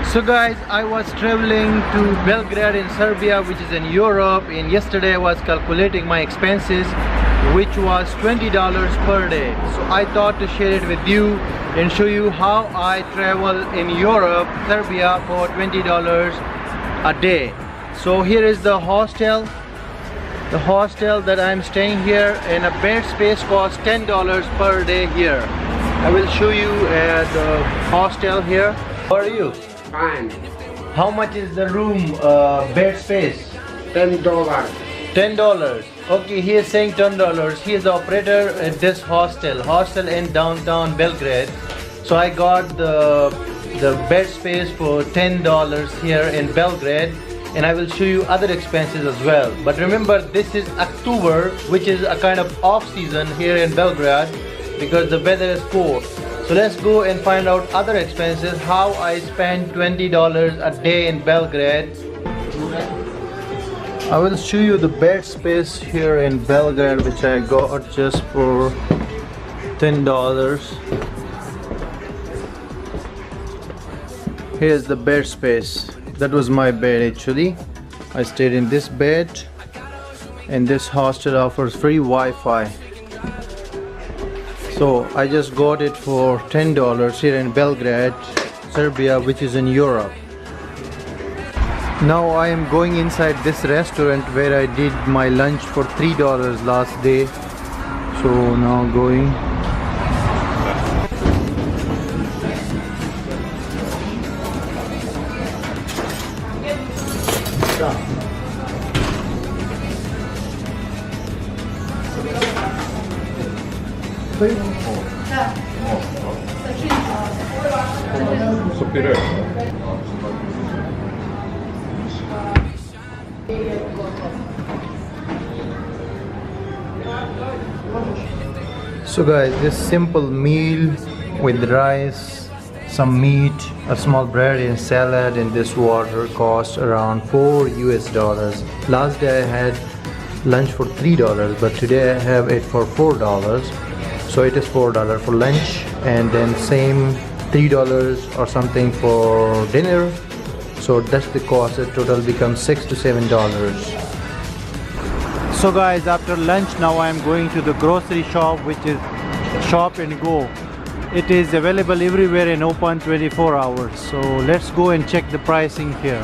So guys, I was traveling to Belgrade in Serbia, which is in Europe, and yesterday I was calculating my expenses, which was $20 per day. So I thought to share it with you and show you how I travel in Europe, Serbia, for $20 a day. So here is the hostel that I'm staying here, and a bed space costs $10 per day here. I will show you the hostel here. How are you? Fine. How much is the room bed space? $10. $10. Okay, he is saying $10. He is the operator at this hostel in downtown Belgrade. So I got the bed space for $10 here in Belgrade, and I will show you other expenses as well. But remember, this is October, which is a kind of off season here in Belgrade because the weather is cold. So let's go and find out other expenses, how I spend $20 a day in Belgrade. I will show you the bed space here in Belgrade, which I got just for $10. Here's the bed space. That was my bed actually. I stayed in this bed, and this hostel offers free Wi-Fi. So I just got it for $10 here in Belgrade, Serbia, which is in Europe. Now I am going inside this restaurant where I did my lunch for $3 last day. So now going. So guys, this simple meal with rice, some meat, a small bread and salad, and this water cost around $4 US. Last day I had lunch for $3, but today I have it for $4. So it is $4 for lunch, and then same $3 or something for dinner. So that's the cost. The total becomes $6 to $7. So guys, after lunch now I am going to the grocery shop, which is Shop and Go. It is available everywhere and open 24 hours. So let's go and check the pricing here.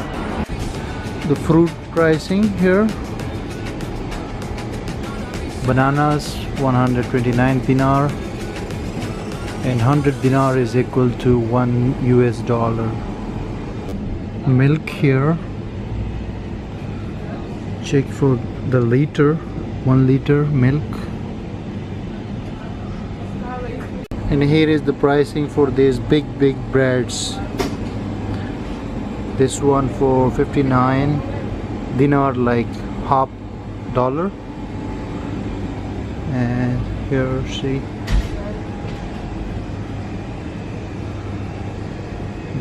The fruit pricing here. Bananas 129 dinar, and 100 dinar is equal to $1 US. Milk here. Check for the liter, 1 liter milk. And here is the pricing for these big breads. This one for 59 dinar, like half dollar. And here, see,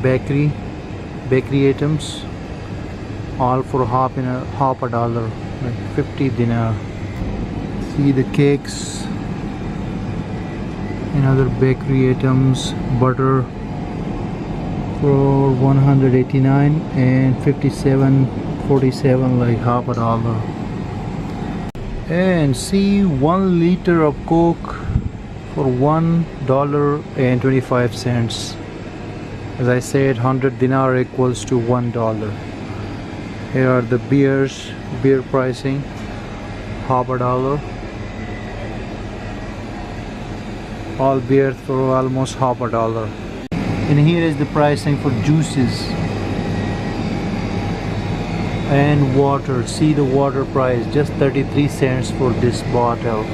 bakery items, all for half a dollar, like 50 dinar. See the cakes and other bakery items, butter for 189 and 47, like half a dollar. And see, 1 liter of Coke for $1.25. As I said, 100 dinar equals to $1. Here are the beer pricing, half a dollar. All beers for almost half a dollar. And here is the pricing for juices and water. See the water price, just 33 cents for this bottle.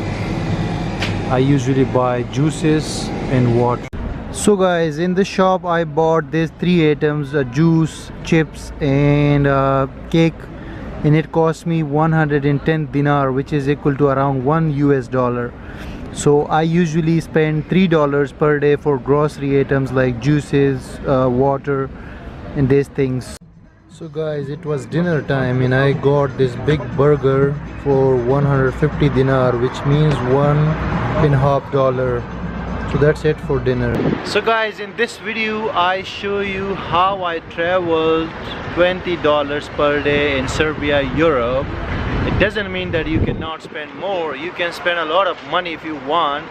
I usually buy juices and water. So guys, in the shop I bought these 3 items, a juice, chips and cake, and it cost me 110 dinar, which is equal to around $1 US. So I usually spend $3 per day for grocery items like juices, water and these things. So guys, it was dinner time and I got this big burger for 150 dinar, which means $1.50 So that's it for dinner. So guys, in this video I show you how I traveled $20 per day in Serbia, Europe. It doesn't mean that you cannot spend more. You can spend a lot of money if you want,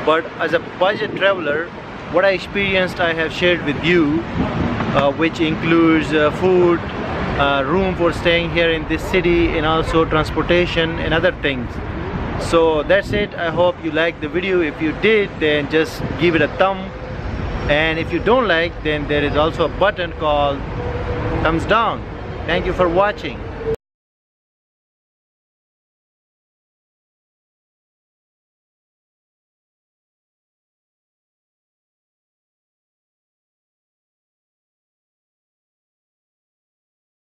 but as a budget traveler, what I experienced I have shared with you, which includes food, room for staying here in this city, and also transportation and other things. So that's it. I hope you liked the video. If you did, then just give it a thumb, and if you don't like, then there is also a button called thumbs down. Thank you for watching.